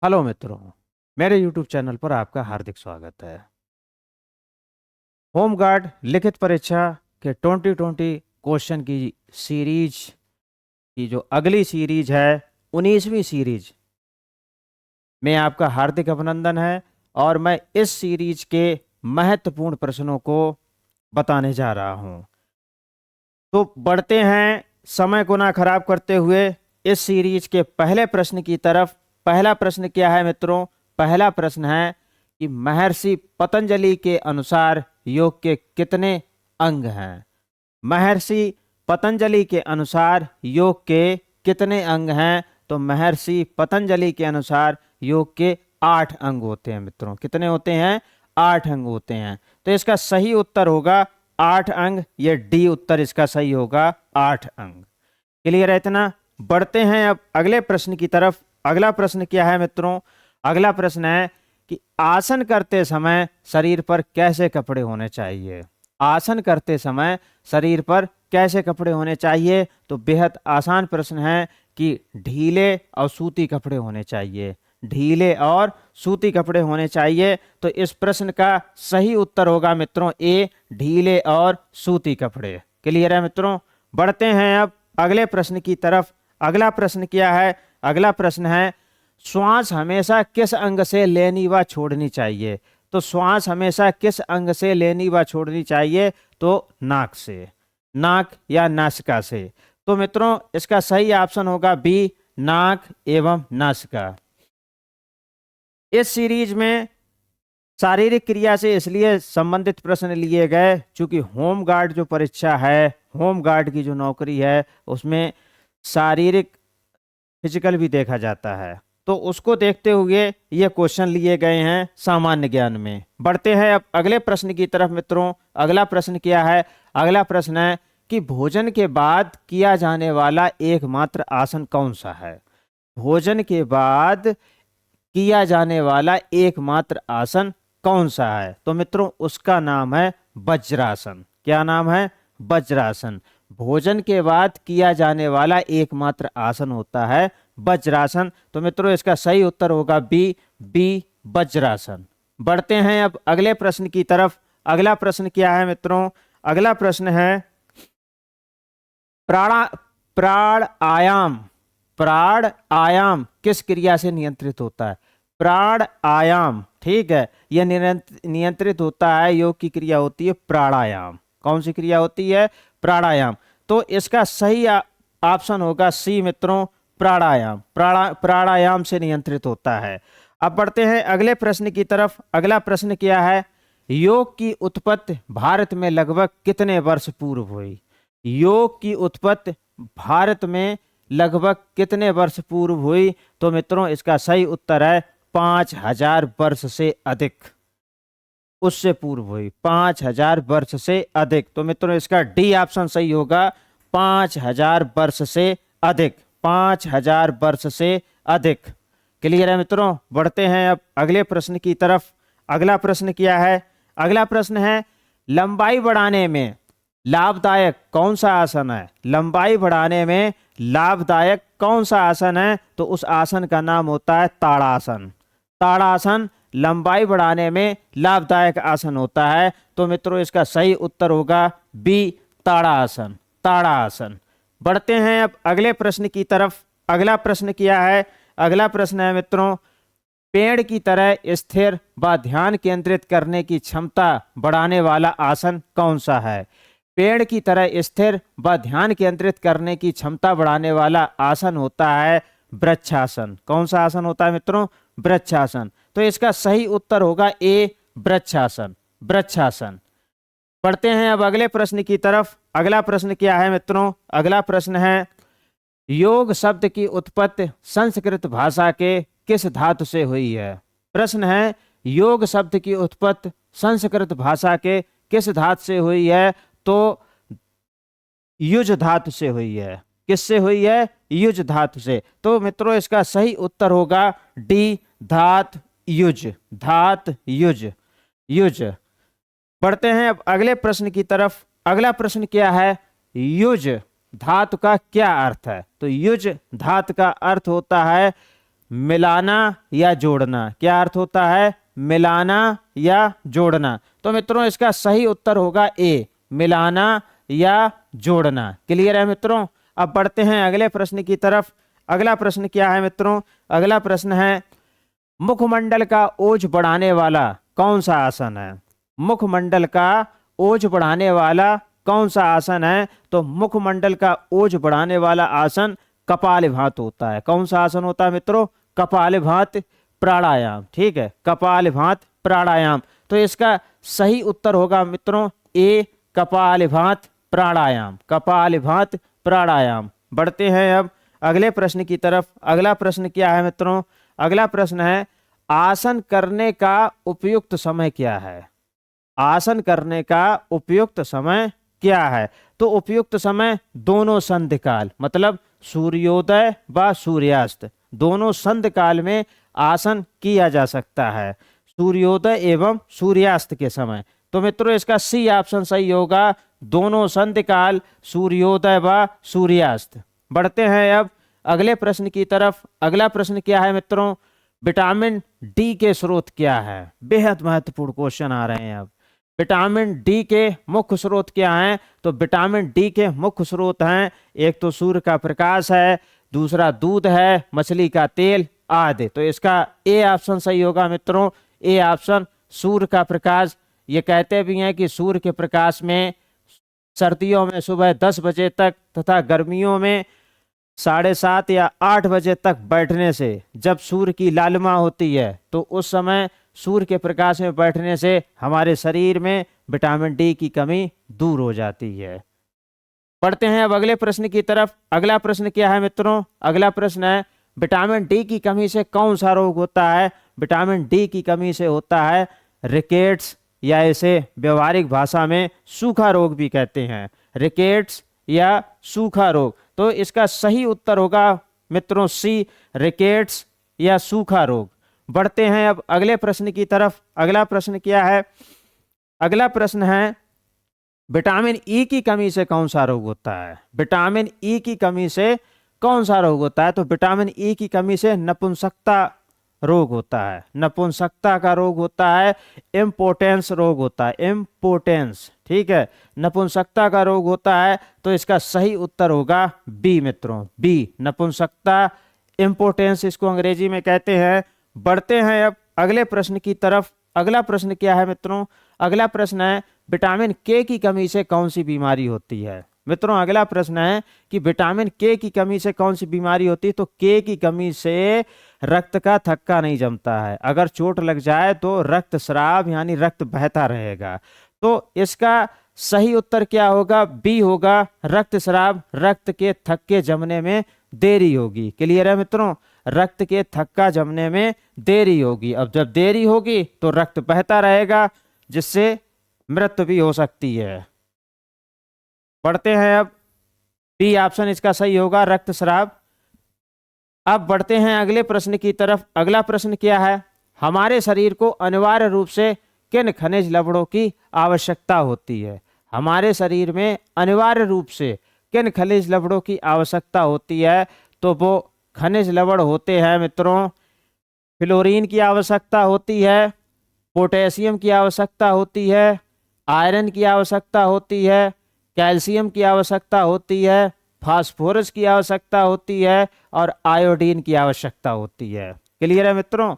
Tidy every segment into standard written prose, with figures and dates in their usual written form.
Hello मित्रों, मेरे YouTube channel पर आपका हार्दिक स्वागत है। होमगार्ड लिखित परीक्षा के 2020 क्वेश्चन की सीरीज की जो अगली सीरीज है 19वीं सीरीज में आपका हार्दिक अभिनंदन है। और मैं इस सीरीज के महत्वपूर्ण प्रश्नों को बताने जा रहा हूं। तो बढ़ते हैं समय को ना खराब करते हुए इस सीरीज के पहले प्रश्न की तरफ। पहला प्रश्न क्या है मित्रों? पहला प्रश्न है कि महर्षि पतंजलि के अनुसार योग के कितने अंग हैं? महर्षि पतंजलि के अनुसार योग के कितने अंग हैं? तो महर्षि पतंजलि के अनुसार योग के 8 अंग होते हैं मित्रों। कितने होते हैं? 8 अंग होते हैं। तो इसका सही उत्तर होगा 8 अंग। ये डी उत्तर इसका सही होगा, 8 अंग। क्लियर है इतना? बढ़ते हैं अब अगले प्रश्न की तरफ। अगला प्रश्न क्या है मित्रों? अगला प्रश्न है कि आसन करते समय शरीर पर कैसे कपड़े होने चाहिए? आसन करते समय शरीर पर कैसे कपड़े होने चाहिए? तो बेहद आसान प्रश्न है कि ढीले और सूती कपड़े होने चाहिए। ढीले और सूती कपड़े होने चाहिए। तो इस प्रश्न का सही उत्तर होगा मित्रों ए, ढीले और सूती कपड़े। क्लियर है मित्रों? बढ़ते हैं अब अगले प्रश्न की तरफ। अगला प्रश्न क्या है? अगला प्रश्न है श्वास हमेशा किस अंग से लेनी व छोड़नी चाहिए? तो श्वास हमेशा किस अंग से लेनी व छोड़नी चाहिए? तो नाक से, नाक या नासिका से। तो मित्रों इसका सही ऑप्शन होगा बी, नाक एवं नासिका। इस सीरीज में शारीरिक क्रिया से इसलिए संबंधित प्रश्न लिए गए क्योंकि होमगार्ड जो परीक्षा है, होमगार्ड की जो नौकरी है, उसमें शारीरिक फिजिकल भी देखा जाता है। तो उसको देखते हुए ये क्वेश्चन लिए गए हैं सामान्य ज्ञान में। बढ़ते हैं अब अगले प्रश्न की तरफ मित्रों। अगला प्रश्न क्या है? अगला प्रश्न है कि भोजन के बाद किया जाने वाला एकमात्र आसन कौन सा है? भोजन के बाद किया जाने वाला एकमात्र आसन कौन सा है? तो मित्रों उसका नाम है वज्रासन। क्या नाम है? वज्रासन। भोजन के बाद किया जाने वाला एकमात्र आसन होता है वज्रासन। तो मित्रों इसका सही उत्तर होगा बी, बी वज्रासन। बढ़ते हैं अब अगले प्रश्न की तरफ। अगला प्रश्न क्या है मित्रों? अगला प्रश्न है प्राणा प्राण आयाम। प्राण आयाम किस क्रिया से नियंत्रित होता है? प्राण आयाम, ठीक है, यह नियंत्रित होता है, योग की क्रिया होती है प्राणायाम। कौन सी क्रिया होती है? प्राणायाम। तो इसका सही ऑप्शन होगा सी मित्रों, प्राणायाम। प्राणायाम से नियंत्रित होता है। अब बढ़ते हैं अगले प्रश्न की तरफ। अगला प्रश्न क्या है? योग की उत्पत्ति भारत में लगभग कितने वर्ष पूर्व हुई? योग की उत्पत्ति भारत में लगभग कितने वर्ष पूर्व हुई? तो मित्रों इसका सही उत्तर है 5000 वर्ष से अधिक। उससे पूर्व हुई 5000 वर्ष से अधिक। तो मित्रों इसका डी ऑप्शन सही होगा, 5000 वर्ष से अधिक। 5000 वर्ष से अधिक। क्लियर है मित्रों? बढ़ते हैं अब अगले प्रश्न की तरफ। अगला प्रश्न क्या है? अगला प्रश्न है लंबाई बढ़ाने में लाभदायक कौन सा आसन है? लंबाई बढ़ाने में लाभदायक कौन सा आसन है? तो उस आसन का नाम होता है ताड़ासन। ताड़ासन लंबाई बढ़ाने में लाभदायक आसन होता है। तो मित्रों इसका सही उत्तर होगा बी, ताड़ासन। ताड़ासन। बढ़ते हैं अब अगले प्रश्न की तरफ। अगला प्रश्न क्या है? अगला प्रश्न है मित्रों पेड़ की तरह स्थिर व ध्यान केंद्रित करने की क्षमता बढ़ाने वाला आसन कौन सा है? पेड़ की तरह स्थिर व ध्यान केंद्रित करने की क्षमता बढ़ाने वाला आसन होता है वृक्षासन। कौन सा आसन होता है मित्रों? वृक्षासन। तो इसका सही उत्तर होगा ए, वृक्षासन। वृक्षासन। बढ़ते हैं अब अगले प्रश्न की तरफ। अगला प्रश्न क्या है मित्रों? अगला प्रश्न है योग शब्द की उत्पत्ति संस्कृत भाषा के किस धातु से हुई है? प्रश्न है योग शब्द की उत्पत्ति संस्कृत भाषा के किस धातु से हुई है? तो युज धातु से हुई है। किससे हुई है? युज धातु से। तो मित्रों इसका सही उत्तर होगा डी, धात युज। धात युज। युज। बढ़ते हैं अब अगले प्रश्न की तरफ। अगला प्रश्न क्या है? युज धातु का क्या अर्थ है? तो युज धातु का अर्थ होता है मिलाना या जोड़ना। क्या अर्थ होता है? मिलाना या जोड़ना। तो मित्रों इसका सही उत्तर होगा ए, मिलाना या जोड़ना। क्लियर है मित्रों? अब बढ़ते हैं अगले प्रश्न की तरफ। अगला प्रश्न क्या है मित्रों? अगला प्रश्न है, मुखमंडल का ओज बढ़ाने वाला कौन सा आसन है? मुखमंडल का ओज बढ़ाने वाला कौन सा आसन है? तो मुखमंडल का ओज बढ़ाने वाला आसन कपालभाति होता है। कौन सा आसन होता है मित्रों? कपालभाति प्राणायाम। ठीक है, कपालभाति प्राणायाम। तो इसका सही उत्तर होगा मित्रों ए, कपालभाति प्राणायाम। कपालभाति प्राणायाम। बढ़ते हैं अब अगले प्रश्न की तरफ। अगला प्रश्न क्या है मित्रों? अगला प्रश्न है, आसन करने का उपयुक्त समय क्या है? आसन करने का उपयुक्त समय क्या है? तो उपयुक्त समय दोनों संध्या काल, मतलब सूर्योदय व सूर्यास्त, दोनों संध्या काल में आसन किया जा सकता है, सूर्योदय एवं सूर्यास्त के समय। तो मित्रों इसका सी ऑप्शन सही होगा, दोनों संध्या काल, सूर्योदय व सूर्यास्त। बढ़ते हैं अब अगले प्रश्न की तरफ। अगला प्रश्न क्या है मित्रों? विटामिन डी के स्रोत क्या है? बेहद महत्वपूर्ण क्वेश्चन आ रहे हैं अब। विटामिन डी के मुख्य स्रोत क्या हैं? तो विटामिन डी के मुख्य स्रोत हैं, एक तो सूर्य का प्रकाश है, दूसरा दूध है, मछली का तेल आदि। तो इसका ए ऑप्शन सही होगा मित्रों, ए ऑप्शन, सूर्य का प्रकाश। ये कहते भी हैं कि सूर्य के प्रकाश में सर्दियों में सुबह 10 बजे तक तथा गर्मियों में 7:30 या 8 बजे तक बैठने से, जब सूर्य की लालिमा होती है तो उस समय सूर्य के प्रकाश में बैठने से हमारे शरीर में विटामिन डी की कमी दूर हो जाती है। पढ़ते हैं अब अगले प्रश्न की तरफ। अगला प्रश्न क्या है मित्रों? अगला प्रश्न है, विटामिन डी की कमी से कौन सा रोग होता है? विटामिन डी की कमी से होता है रिकेट्स, या इसे व्यवहारिक भाषा में सूखा रोग भी कहते हैं, रिकेट्स या सूखा रोग। तो इसका सही उत्तर होगा मित्रों सी, रिकेट्स या सूखा रोग। बढ़ते हैं अब अगले प्रश्न की तरफ। अगला प्रश्न क्या है? अगला प्रश्न है, विटामिन ई की कमी से कौन सा रोग होता है? विटामिन ई की कमी से कौन सा रोग होता है? तो विटामिन ई की कमी से नपुंसकता रोग होता है, नपुंसकता का रोग होता है, इम्पोर्टेंस रोग होता है, इम्पोर्टेंस। ठीक है, नपुंसकता का रोग होता है। तो इसका सही उत्तर होगा बी मित्रों, बी, नपुंसकता, इम्पोर्टेंस इसको अंग्रेजी में कहते हैं। बढ़ते हैं अब अगले प्रश्न की तरफ। अगला प्रश्न क्या है मित्रों? अगला प्रश्न है, विटामिन के की कमी से कौन सी बीमारी होती है? मित्रों अगला प्रश्न है कि विटामिन के की कमी से कौन सी बीमारी होती है? तो के की कमी से रक्त का थक्का नहीं जमता है, अगर चोट लग जाए तो रक्तस्राव यानी रक्त बहता रहेगा। तो इसका सही उत्तर क्या होगा? बी होगा, रक्तस्राव, रक्त के थक्के जमने में देरी होगी। क्लियर है मित्रों? रक्त के थक्का जमने में देरी होगी। अब जब देरी होगी तो रक्त बहता रहेगा, जिससे मृत्यु भी हो सकती है। बढ़ते हैं अब, बी ऑप्शन इसका सही होगा, रक्तस्राव। अब बढ़ते हैं अगले प्रश्न की तरफ। अगला प्रश्न क्या है? हमारे शरीर को अनिवार्य रूप से किन खनिज लवणों की आवश्यकता होती है? हमारे शरीर में अनिवार्य रूप से किन खनिज लवणों की आवश्यकता होती है? तो वो खनिज लवण होते हैं मित्रों, फ्लोरीन की आवश्यकता होती है, पोटेशियम की आवश्यकता होती है, आयरन की आवश्यकता होती है, कैल्शियम की आवश्यकता होती है, फास्फोरस की आवश्यकता होती है और आयोडीन की आवश्यकता होती है। क्लियर है मित्रों?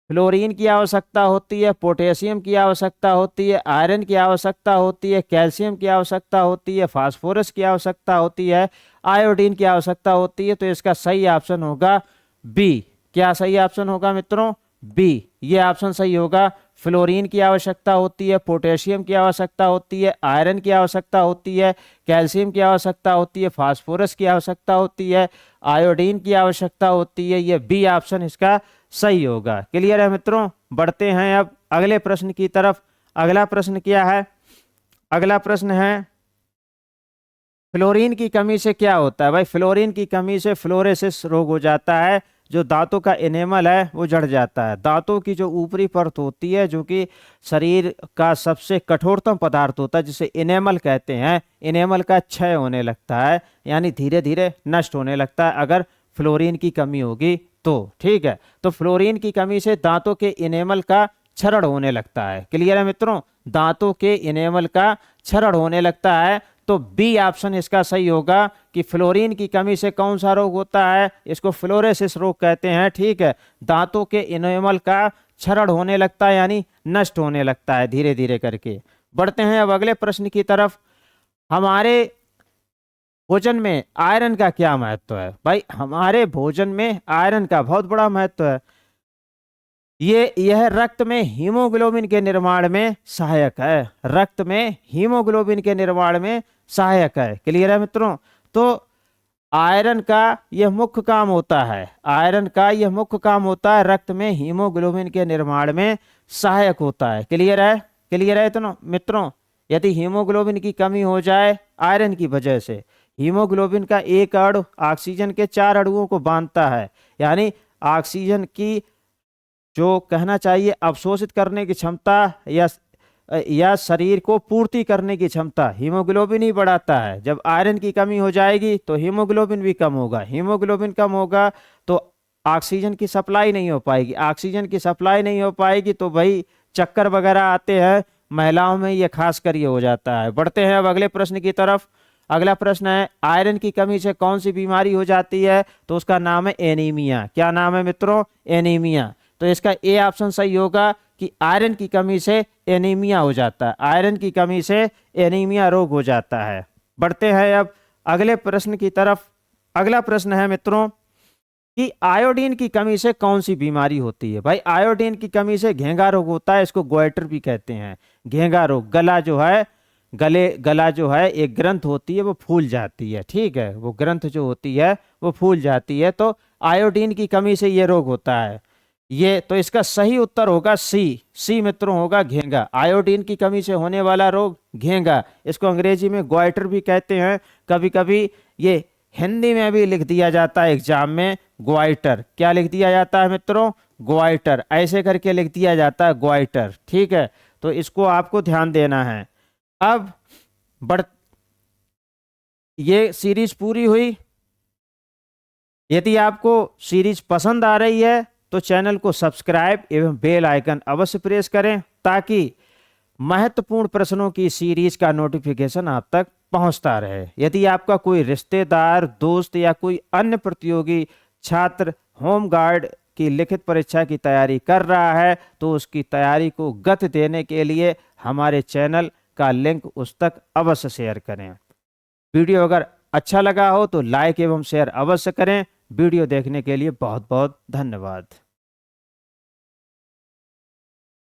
फ्लोरीन की आवश्यकता होती है, पोटेशियम की आवश्यकता होती है, आयरन की आवश्यकता होती है, कैल्शियम की आवश्यकता होती है, फास्फोरस की आवश्यकता होती है, आयोडीन की आवश्यकता होती है। तो इसका सही ऑप्शन होगा बी। क्या सही ऑप्शन होगा मित्रों? बी, ये ऑप्शन सही होगा। फ्लोरीन की आवश्यकता होती है, पोटेशियम की आवश्यकता होती है, आयरन की आवश्यकता होती है, कैल्शियम की आवश्यकता होती है, फास्फोरस की आवश्यकता होती है, आयोडीन की आवश्यकता होती है। ये बी ऑप्शन इसका सही होगा। क्लियर है मित्रों? बढ़ते हैं अब अगले प्रश्न की तरफ। अगला प्रश्न क्या है? अगला प्रश्न है, फ्लोरीन की कमी से क्या होता है? भाई फ्लोरीन की कमी से फ्लोरोसिस रोग हो जाता है, जो दांतों का एनेमल है वो जड़ जाता है। दांतों की जो ऊपरी परत होती है, जो कि शरीर का सबसे कठोरतम पदार्थ होता है, जिसे एनेमल कहते हैं, एनेमल का क्षय होने लगता है, यानी धीरे धीरे नष्ट होने लगता है अगर फ्लोरीन की कमी होगी तो ठीक है, तो फ्लोरीन की कमी से दांतों के इनेमल का क्षरण होने लगता है। क्लियर है मित्रों, दांतों के इनेमल का क्षरण होने लगता है। तो बी ऑप्शन इसका सही होगा कि फ्लोरीन की कमी से कौन सा रोग होता है, इसको फ्लोरेसिस रोग कहते हैं। ठीक है, दांतों के इनेमल का क्षरण होने लगता है, यानी नष्ट होने लगता है धीरे धीरे करके। बढ़ते हैं अब अगले प्रश्न की तरफ। हमारे भोजन में आयरन का क्या महत्व है? भाई हमारे भोजन में आयरन का बहुत बड़ा महत्व है। यह रक्त में हीमोग्लोबिन के निर्माण में सहायक है, रक्त में हीमोग्लोबिन के निर्माण में सहायक है। क्लियर है मित्रों, तो आयरन का यह मुख्य काम होता है, आयरन का यह मुख्य काम होता है, रक्त में हीमोग्लोबिन के निर्माण में सहायक होता है। क्लियर है, क्लियर है तो मित्रों, यदि हीमोग्लोबिन की कमी हो जाए आयरन की वजह से, हीमोग्लोबिन का एक अणु ऑक्सीजन के 4 अणुओं को बांधता है, यानी ऑक्सीजन की जो कहना चाहिए अवशोषित करने की क्षमता या शरीर को पूर्ति करने की क्षमता हीमोग्लोबिन ही बढ़ाता है। जब आयरन की कमी हो जाएगी तो हीमोग्लोबिन भी कम होगा, हीमोग्लोबिन कम होगा तो ऑक्सीजन की सप्लाई नहीं हो पाएगी, ऑक्सीजन की सप्लाई नहीं हो पाएगी तो भाई चक्कर वगैरह आते हैं, महिलाओं में ये खास कर ये हो जाता है। बढ़ते हैं अब अगले प्रश्न की तरफ। अगला प्रश्न है, आयरन की कमी से कौन सी बीमारी हो जाती है? तो उसका नाम है एनीमिया। क्या नाम है मित्रों? एनीमिया। तो इसका ए ऑप्शन सही होगा कि आयरन की कमी से एनीमिया हो जाता है, आयरन की कमी से एनीमिया रोग हो जाता है। बढ़ते हैं अब अगले प्रश्न की तरफ। अगला प्रश्न है मित्रों कि आयोडीन की कमी से कौन सी बीमारी होती है? भाई आयोडीन की कमी से घेंगा रोग होता है, इसको गोइटर भी कहते हैं। घेंगा रोग, गला जो है, गला जो है एक ग्रंथ होती है वो फूल जाती है। ठीक है, वो ग्रंथ जो होती है वो फूल जाती है, तो आयोडीन की कमी से ये रोग होता है। ये तो इसका सही उत्तर होगा सी। सी मित्रों होगा घेंगा, आयोडीन की कमी से होने वाला रोग घेंगा। इसको अंग्रेजी में ग्वाइटर भी कहते हैं, कभी कभी ये हिंदी में भी लिख दिया जाता है एग्जाम में ग्वाइटर। क्या लिख दिया जाता है मित्रों? ग्वाइटर, ऐसे करके लिख दिया जाता है ग्वाइटर। ठीक है, तो इसको आपको ध्यान देना है। अब ये सीरीज पूरी हुई। यदि आपको सीरीज पसंद आ रही है तो चैनल को सब्सक्राइब एवं बेल आइकन अवश्य प्रेस करें, ताकि महत्वपूर्ण प्रश्नों की सीरीज का नोटिफिकेशन आप तक पहुंचता रहे। यदि आपका कोई रिश्तेदार, दोस्त या कोई अन्य प्रतियोगी छात्र होमगार्ड की लिखित परीक्षा की तैयारी कर रहा है तो उसकी तैयारी को गति देने के लिए हमारे चैनल का लिंक उस तक अवश्य शेयर करें। वीडियो अगर अच्छा लगा हो तो लाइक एवं शेयर अवश्य करें। वीडियो देखने के लिए बहुत बहुत धन्यवाद।